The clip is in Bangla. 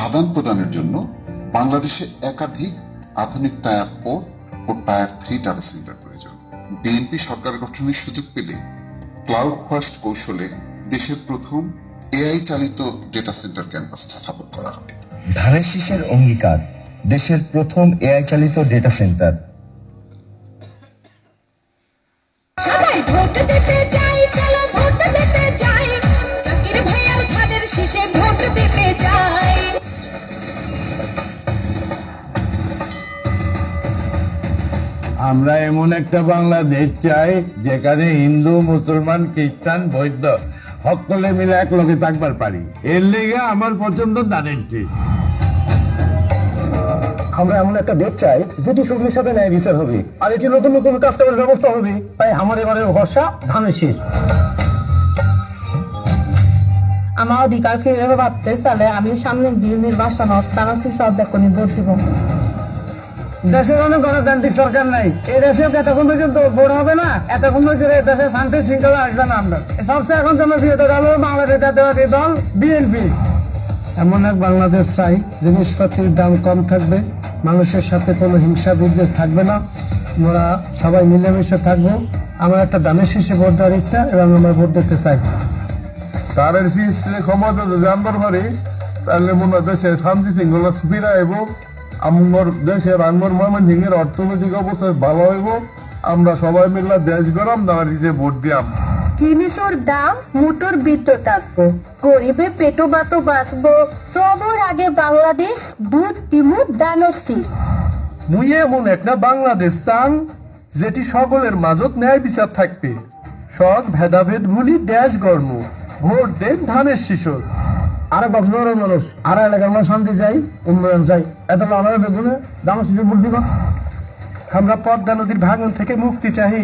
আদান প্রদানের জন্য বাংলাদেশে একাধিক আধুনিক টায়ার 4 ও টায়ার 3 ডাটা সেন্টার প্রয়োজন। বিএনপি সরকার গঠনের সুযোগ পেলে ক্লাউড ফার্স্ট কৌশলে দেশের প্রথম এআই চালিত ডেটা সেন্টার ক্যাম্পাস স্থাপন করা হবে। ধানের শীষের অঙ্গীকার, দেশের প্রথম এআই চালিত ডেটা সেন্টার। সবাই ভোট দিতে যাই, চলো ভোট দিতে যাই, জাকির ভাইয়ার ধানের শীষে ভোট দিতে যাই। আমরা এমন একটা বাংলাদেশ চাই যেখানে হিন্দু, মুসলমান, খ্রিস্টান, বৌদ্ধ সকলে মিলে এক লগে থাকবার পারি। এর লেগে আমার পছন্দ ধানের শীষ। আমরা এমন একটা দেশ চাই যেটি সুখের সাথে ন্যায় বিচার হবে, আর এটি নতুন নতুন কাজ করার ব্যবস্থা হবে। তাই আমার এবারে ভরসা ধানের শীষ। আমার অধিকার ফিরে ভাবতে চালে আমি সামনের দিন নির্বাচনত তারা দেখনি ভোট দিব। দেশে কোনো গণতান্ত্রিক সরকার নাই। এই দেশে এতক্ষণ পর্যন্ত ভোট হবে না, এতক্ষণ পর্যন্ত দেশে শান্তি শৃঙ্খলা আসবে না। আমরা সবচেয়ে এখন জনপ্রিয় দল হলো বাংলাদেশ জাতীয়তাবাদী দল বিএনপি। এমন এক বাংলাদেশ চাই জিনিসপত্রের দাম কম থাকবে, মানুষের সাথে কোনো হিংসা বিদ্বেষ থাকবে না, আমরা সবাই মিলেমিশে থাকবো। আমার একটা ধানের শীষে ভোট দেওয়ার ইচ্ছা এবং আমরা ভোট দিতে চাই। ধানের শীষ ক্ষমতা যদি আনবার পারি তাহলে মনে হয় দেশের শান্তি শৃঙ্খলা ফিরে আইব, আমার দেশের আঙ্গর ময়মনসিংহের অর্থনৈতিক অবস্থা ভালো হইব। আমরা সবাই মিলে দেশ গরম ধানের শীষে ভোট দিয়াম। জিনিসের দাম মুটোর ভিতর থাকবো, গরিবে পেটো বাতো বাঁচবো। সবর আগে বাংলাদেশ ভোট দিমু ধানের শীষ। মুই এমন একটা বাংলাদেশ চান যেটি সকলের মাঝত ন্যায় বিচার থাকবে, সব ভেদাভেদ ভুলি দেশ গর্ম, ভোট দেন ধানের শিশর। আরে কক্সবাজারের মানুষ, আর এলাকার মানুষ শান্তি চাই, উন্নয়ন চাই। এত আমরা বেগুনে ধানের শিশর ভোট দিব। আমরা পদ্মা নদীর ভাঙন থেকে মুক্তি চাই।